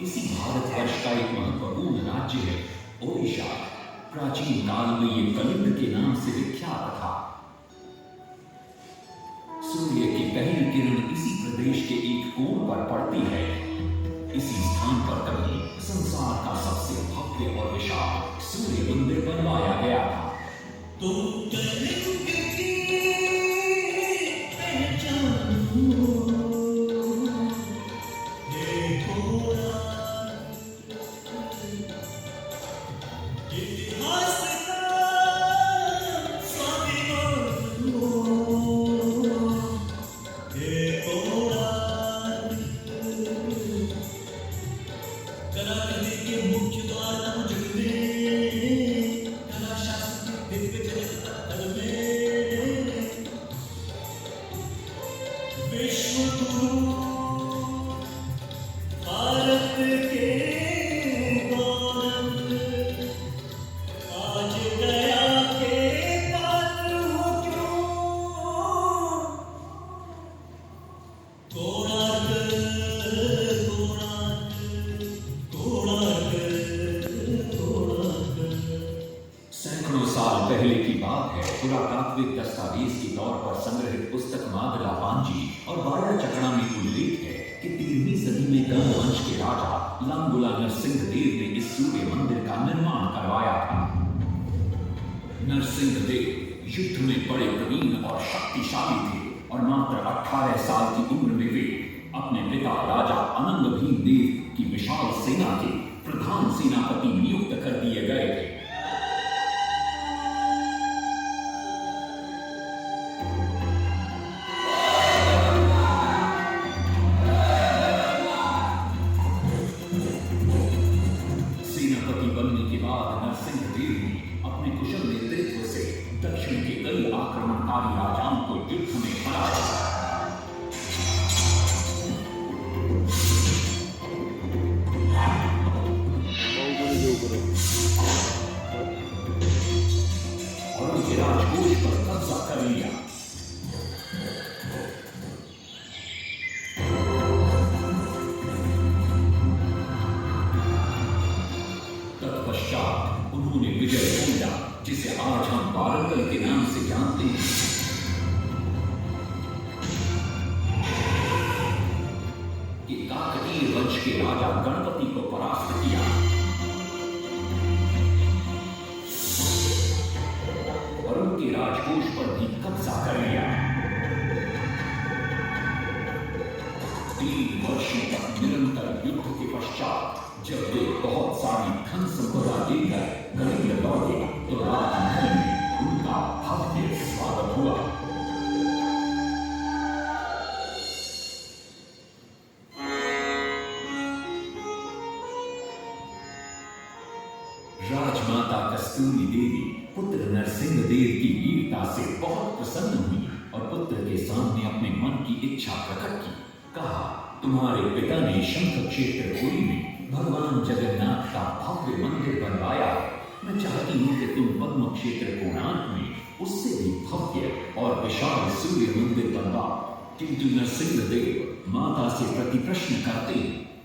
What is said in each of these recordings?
इसी भारतवर्ष का एक महत्वपूर्ण राज्य है ओडिशा। प्राचीन काल में ये कलिंग के नाम से विख्यात था। सूर्य की पहली किरण इसी प्रदेश के एक कोण पर पड़ती है। इसी स्थान पर कभी संसार का सबसे भव्य और विशाल सूर्य मंदिर बनवाया गया था। तो पहले की बात है। पुरातात्विक दस्तावेज के तौर पर संग्रहित पुस्तक मादला पांजी और बाड़ा चकड़ा में उल्लेख है कि 13वीं सदी में गंग वंश के राजा लांगुला नरसिंह देव ने इस सूर्य मंदिर का निर्माण करवाया था। नरसिंह देव युद्ध में बड़े प्रवीण और शक्तिशाली थे और मात्र 18 साल की उम्र में वे अपने पिता राजा अनंग भीम देव की विशाल सेना के प्रधान सेनापति नियुक्त कर दिए गए थे। बनने के बाद नरसिंह देव ने अपने कुशल नेतृत्व से दक्षिण के कई आक्रमणकारी राजाओं को युद्ध में हराया। और उनके राजकोष पर कब्जा कर लिया। तत्पश्चात उन्होंने विजय पूजा, जिसे आज हम वारंगल के नाम से जानते हैं, कि काकतीय वंश के राजा गणपति को परास्त किया और उनके राजकोष पर भी कब्जा कर लिया। 3 वर्षों तक निरंतर युद्ध के पश्चात जब वे बहुत सारी धन संपदा लेकर कलिंग लौटे तो राजमहल में उनका भव्य स्वागत हुआ। राजमाता कस्तूरी देवी पुत्र नरसिंह देव की वीरता से बहुत प्रसन्न हुई और पुत्र के सामने अपने मन की इच्छा प्रकट की। कहा, तुम्हारे पिता ने शंख क्षेत्र पुरी में भगवान जगन्नाथ का भव्य मंदिर बनवाया है। मैं चाहती हूँ कि तुम पद्म क्षेत्र कोणार्क में उससे भी भव्य और विशाल सूर्य मंदिर बनवाओ। किंतु नरसिंह देव माता से प्रति प्रश्न करते,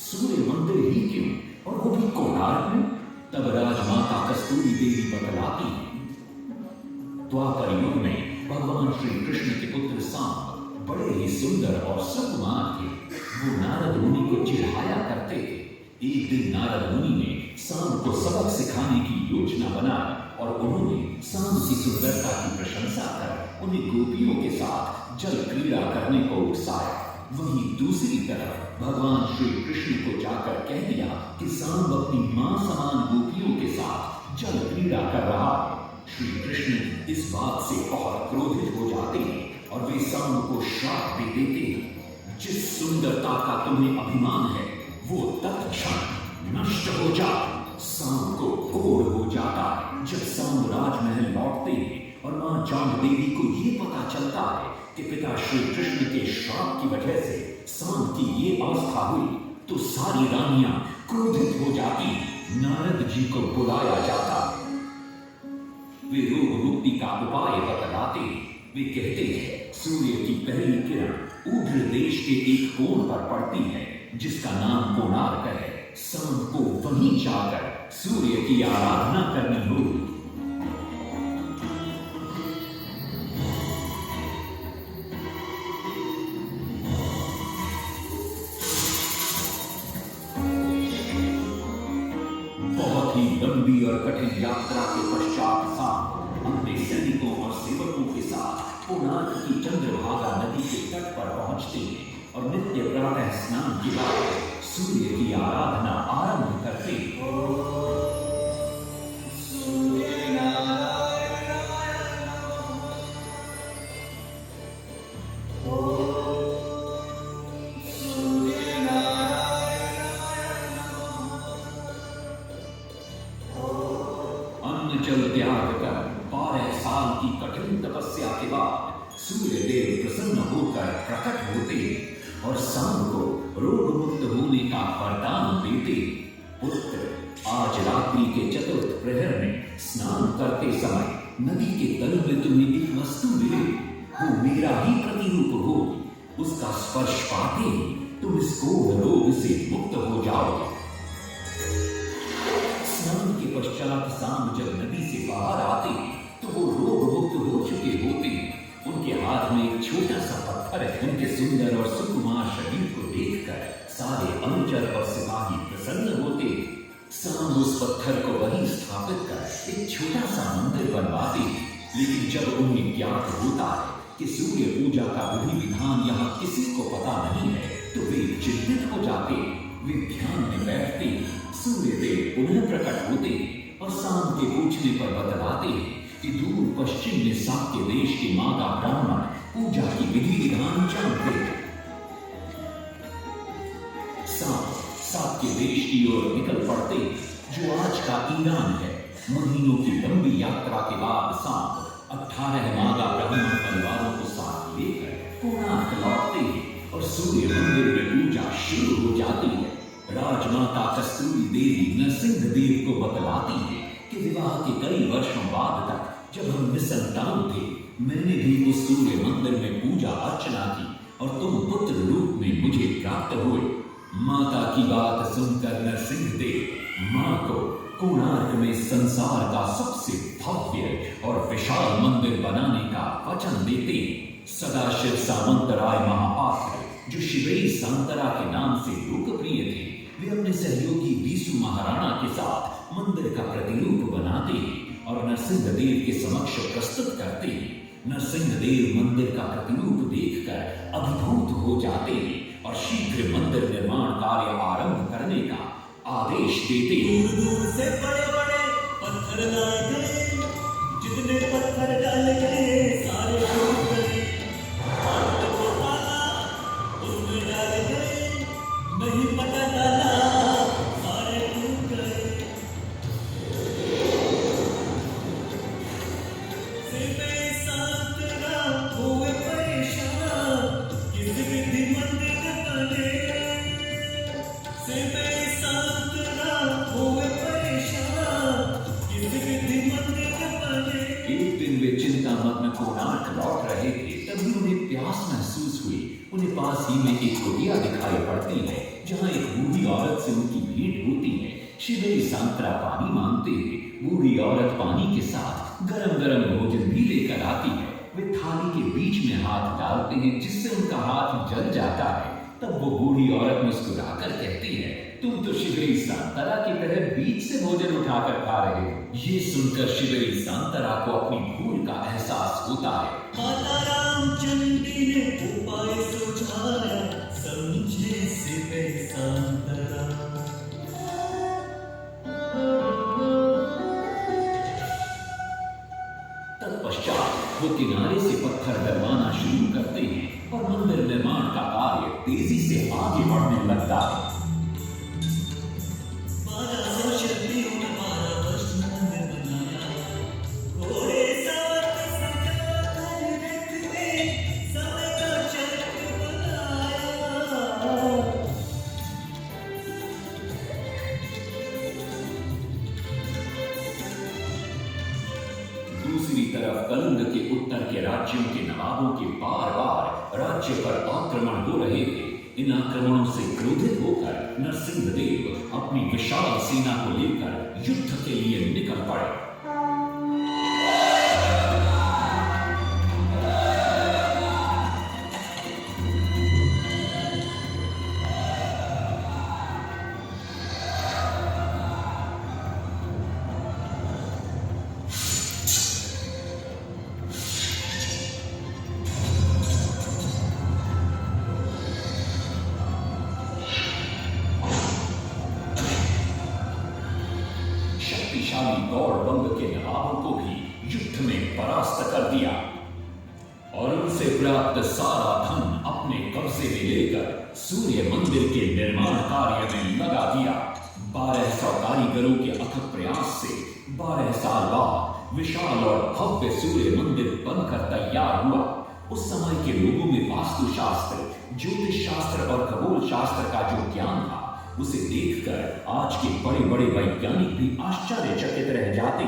सूर्य मंदिर ही क्यों, और वो भी कोणार्क में? तब राजमाता कस्तूरी देवी बतलाती, द्वापर युग में भगवान श्री कृष्ण के पुत्र सांब बड़े ही सुंदर और सुकुमार थे। वो नारद मुनि को चिढ़ाया करते थे। एक दिन नारद मुनि ने सांब को सबक सिखाने की योजना बनाई और उन्होंने सांब की सुंदरता की प्रशंसा कर उन्हें गोपियों के साथ जल क्रीड़ा करने को उकसाया। वहीं दूसरी तरफ भगवान श्री कृष्ण को जाकर कह दिया कि सांब अपनी मां समान गोपियों के साथ जल क्रीड़ा कर रहा है। श्री कृष्ण इस बात से बहुत क्रोधित हो जाते हैं और वे सांब को श्राप दे देते हैं, जिस सुंदरता का तुम्हें अभिमान है वो तत्क्षण नष्ट हो जाए। सांब को कोढ़ हो जाता है। जब सांब राजमहल लौटते हैं और मां चांद देवी को ये पता चलता है कि पिता श्री कृष्ण के श्राप की वजह से सांब की ये अवस्था हुई, तो सारी रानियां क्रोधित हो जाती। नारद जी को बुलाया जाता है। वे रोग मुक्ति का उपाय बतलाते हैं। वे कहते हैं, सूर्य की पहली किरण ऊर्ध्व देश के एक कोण पर पड़ती है जिसका नाम कोणार्क है। शाम को वहीं जाकर सूर्य की आराधना करनी होगी। बहुत ही लंबी और कठिन यात्रा के पश्चात शाम अपने सैनिकों और सेवकों के साथ कोणार्क की चंद्रभागा नदी के तट पर पहुंचते हैं और नित्य प्रातः स्नान के बाद सूर्य की आराधना आरंभ करते हैं। अन्न जल त्याग कर 12 साल की कठिन तपस्या के बाद सूर्य देव प्रसन्न होकर प्रकट होते और शाम को रोग मुक्त होने का वरदान देते। पुत्र, आज रात्रि के चतुर्थ प्रहर में स्नान करते समय नदी के तल में तुम्हें एक वस्तु मिले, वो मेरा ही प्रतिरूप होगी। उसका स्पर्श पाते ही तुम इस कोढ़ रोग से मुक्त हो जाओगे। स्नान के पश्चात शाम जब नदी से बाहर आते तो वो रोग मुक्त हो चुके होते। उनके हाथ में एक छोटा सा पत्थर है। उनके सुंदर और सुकुमार शरीर को देखकर सारे अनुचर और सिपाही प्रसन्न होते। शाम उस पत्थर को वहीं स्थापित कर एक छोटा सा मंदिर बनवाते। लेकिन जब उन्हें ज्ञात होता है कि सूर्य पूजा का विधि विधान यहाँ किसी को पता नहीं है तो वे चिंतित हो जाते। वे ध्यान में बैठते। सूर्य देव पुनः प्रकट होते और शाम के पूछने पर बतलाते कि दूर पश्चिम में साक्य देश के माता ब्राह्मण पूजा की विधि विधान जानते हैं। साक्य देश की ओर निकल पड़ते जो आज का ईरान है। महीनों की लंबी यात्रा के बाद शाम 18 मागा ब्राह्मण परिवारों को साथ लेकर कोणार्क लौटते हैं और सूर्य मंदिर में पूजा शुरू हो जाती है। राजमाता कस्तूरी देवी नरसिंह देव को बतलाती है कि विवाह के कई वर्षों बाद तक जब हम निसंतान थे, मैंने भी उस सूर्य मंदिर में पूजा अर्चना की और तुम पुत्र रूप में मुझे प्राप्त हुए। माता की बात सुनकर नरसिंह देव मां को कोणार्क में संसार का सबसे भव्य और विशाल मंदिर बनाने का वचन देते। सदाशिव सामंतराय महापात्र, जो शिवेरी सांतरा के नाम से लोकप्रिय थे, वे अपने सहयोगी बीसू महाराणा के साथ मंदिर का प्रतिरूप बनाते और नरसिंह देव के समक्ष प्रस्तुत करते। नरसिंह देव मंदिर का प्रतिरूप देखकर अभिभूत हो जाते और शीघ्र मंदिर निर्माण कार्य आरंभ करने का आदेश देते। दूर दूर से बड़े बड़े पत्थर लाए गए, जितने पत्थर डाले गए सारे टूट गए। हाथ को डाला उसमें डाले गए, नहीं पता डाला सारे टूट गए। सिपे सांतरा हुए परेशान, किस विधि मंदिर बने। सिपे सांतरा हुए परेशान, किस विधि मंदिर बने। एक दिन वे चिंतामग्न कोणार्क लौट रहे थे, तभी उन्हें प्यास महसूस हुई। उन्हें पास ही में एक कुटिया दिखाई पड़ती है, जहाँ एक बूढ़ी औरत से उनकी भेंट होती है। शिवेरी सांतरा पानी मांगते हैं। बूढ़ी औरत पानी के साथ गरम गरम भोजन भी लेकर आती है। वे थाली के बीच में हाथ डालते हैं, जिससे उनका हाथ जल जाता है। तब वो बूढ़ी औरत मुस्कुराकर कहती है, तुम तो शिवेरी सांतरा की तरह बीच से भोजन उठाकर खा रहे हो। ये सुनकर शिवेरी सांतरा को अपनी भूल का एहसास होता है। माता रामचंद्री ने उपाय सुझाया, समझे सिपे सांतरा। तत्पश्चात वो किनारे से पत्थर डलवाना शुरू करते हैं और मंदिर निर्माण का कार्य तेजी से आगे बढ़ने लगता है। 1200 शक्तियों ने 12 वर्ष मंदिर बनाया। घोड़े सवार सजा कर रथ में समय का चक्र बनाया। दूसरी तरफ कलिंग के उत्तर के राज्यों के नवाबों के बार बार राज्य पर आक्रमण हो रहे थे। इन आक्रमणों से क्रोधित होकर नरसिंहदेव अपनी विशाल सेना को लेकर युद्ध के लिए निकल पड़े। शक्तिशाली गौड़बंग के नवाबों को भी युद्ध में परास्त कर दिया और उनसे प्राप्त सारा धन अपने कब्जे में लेकर सूर्य मंदिर के निर्माण कार्य में लगा दिया। 1200 कारीगरों के अथक प्रयास से 12 साल बाद विशाल और भव्य सूर्य मंदिर बनकर तैयार हुआ। उस समय के लोगों में वास्तुशास्त्र, ज्योतिष शास्त्र और खगोल शास्त्र का जो ज्ञान था, उसे देखकर आज के बड़े बड़े वैज्ञानिक भी आश्चर्यचकित रह जाते।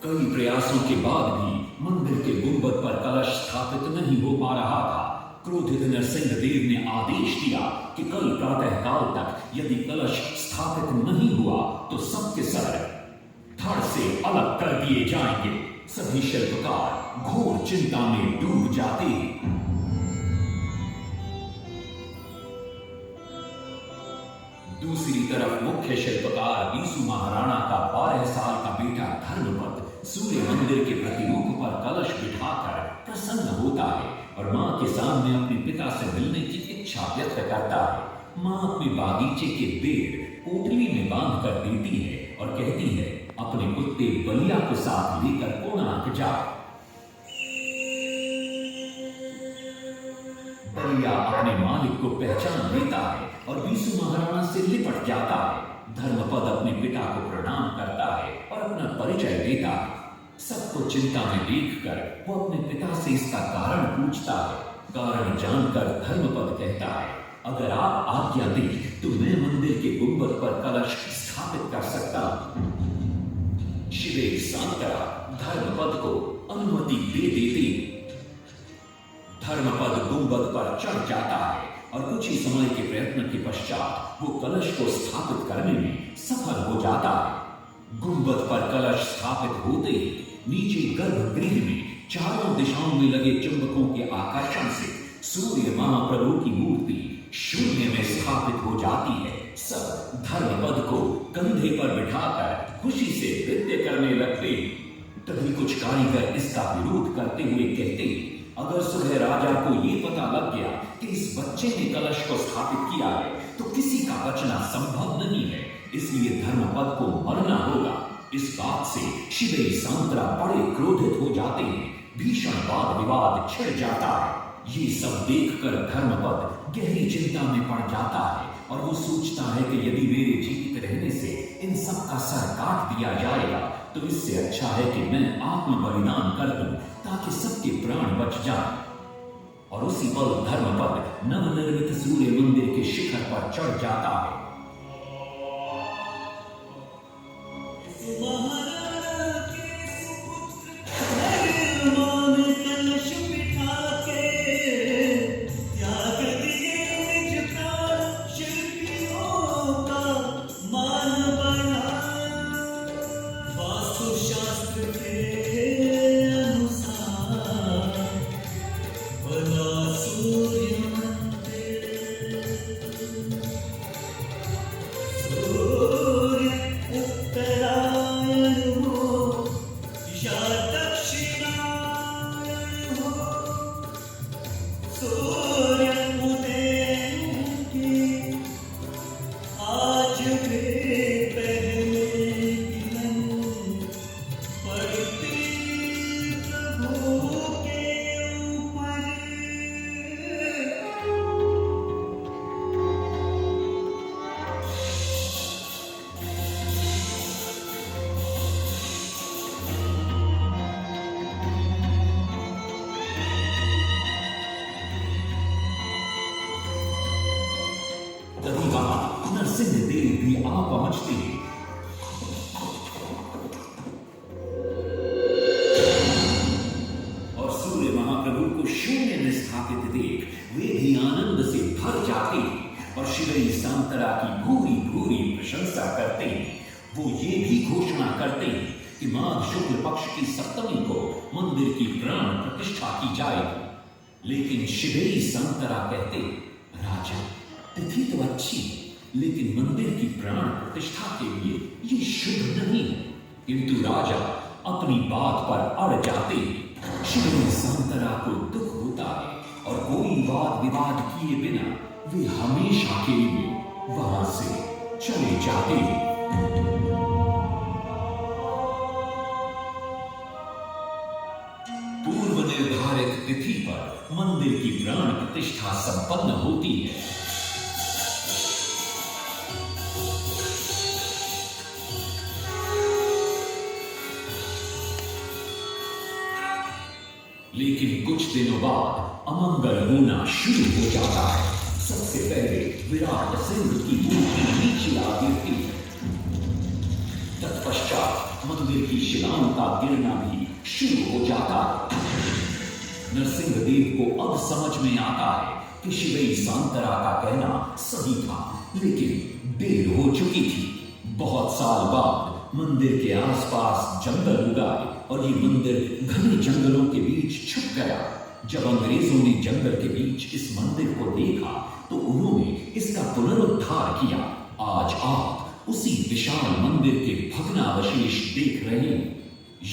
कई प्रयासों के बाद भी मंदिर के गुंबद पर कलश स्थापित नहीं हो पा रहा था। क्रोधित नरसिंहदेव ने आदेश दिया कि कल प्रातः काल तक यदि कलश स्थापित नहीं हुआ तो सबके सर धड़ से अलग कर दिए जाएंगे। सभी शिल्पकार घोर चिंता में डूब जाते। दूसरी तरफ मुख्य शिल्पकार बीसू महाराणा का 12 साल का बेटा धर्मपद सूर्य मंदिर के प्रतिरूप पर कलश बिठाकर प्रसन्न होता है और मां के सामने अपने पिता से मिलने की इच्छा व्यक्त करता है। मां अपने बागीचे के पेड़ पोटली में बांध कर देती है और कहती है, अपने कुत्ते बलिया को साथ लेकर कोणार्क जाओ। बलिया अपने मालिक को पहचान लेता है और बीसू महाराणा से लिपट जाता है। धर्मपद अपने पिता को प्रणाम करता है और अपना परिचय देता है। सबको चिंता में देखकर वो अपने पिता से इसका कारण पूछता है। कारण जानकर धर्मपद कहता है, अगर आप आज्ञा दें तो मैं मंदिर के गुंबद पर कलश स्थापित कर सकता हूं। शिवे सांतरा धर्मपद को अनुमति दे देती। धर्मपद गुंबद पर चढ़ जाता है और कुछ ही समय के प्रयत्न के पश्चात वो कलश को स्थापित करने में सफल हो जाता है। गुंबद पर कलश स्थापित होते ही नीचे गर्भगृह में चारों दिशाओं में लगे चुंबकों के आकर्षण से सूर्य महाप्रभु की मूर्ति शून्य में स्थापित हो जाती है। सब धर्मपद को कंधे पर बिठाकर खुशी से नृत्य करने लगते। तभी कुछ कारीगर इसका विरोध करते हुए कहते, अगर सुबह राजा को ये पता लग गया कि इस बच्चे ने कलश को स्थापित किया है तो किसी का बचना संभव नहीं है, इसलिए धर्मपद को मरना होगा। इस बात से शिवे सांतरा बड़े क्रोधित हो जाते हैं। भीषण वाद विवाद छिड़ जाता है। ये सब देखकर धर्मपद गहरी चिंता में पड़ जाता है और वो सोचता है कि यदि मेरे जीवित रहने से इन सब का सर काट दिया जाएगा तो इससे अच्छा है कि मैं आत्म बलिदान कर दूं ताकि सबके प्राण बच जाएं। और उसी पल धर्मपद नवनिर्मित सूर्य मंदिर के शिखर पर चढ़ जाता है। नरसिंहदेव भी आ पहुंचते हैं। और सूर्य महाप्रभु को शून्य में स्थापित देख वे भी आनंद से भर जाते शिवई सांतरा की भूरी भूरी प्रशंसा करते हैं। वो ये भी घोषणा करते हैं कि माघ शुक्ल पक्ष की सप्तमी को मंदिर की प्राण प्रतिष्ठा की जाएगी। लेकिन शिवई सांतरा कहते, राजा तिथि तो अच्छी है, लेकिन मंदिर की प्राण प्रतिष्ठा के लिए ये शुभ नहीं है। किंतु राजा अपनी बात पर अड़ जाते हैं। शिवई सांतरा को दुख होता है और कोई वाद विवाद किए बिना वे हमेशा के लिए वहां से चले जाते हैं। पूर्व निर्धारित तिथि पर मंदिर की प्राण प्रतिष्ठा संपन्न होती है। लेकिन कुछ दिनों बाद अमंगल होना शुरू हो जाता है। सबसे पहले विराट सिंह की मूर्ति नीचे आ गिरती है। तत्पश्चात मंदिर की शिलाओं का गिरना भी शुरू हो जाता है। नरसिंह देव को अब समझ में आता है कि शिवई सांतरा का कहना सही था, लेकिन देर हो चुकी थी। बहुत साल बाद मंदिर के आसपास जंगल उगाए और ये मंदिर घने जंगलों के बीच छुप गया। जब अंग्रेजों ने जंगल के बीच इस मंदिर को देखा तो उन्होंने इसका पुनरुद्धार किया। आज आप उसी विशाल मंदिर के भग्नावशेष देख रहे हैं।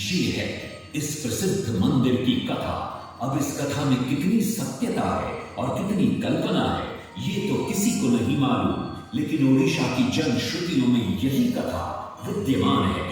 ये है इस प्रसिद्ध मंदिर की कथा। अब इस कथा में कितनी सत्यता है और कितनी कल्पना है, ये तो किसी को नहीं मालूम, लेकिन ओडिशा की जनश्रुतियों में यही कथा विद्यमान है।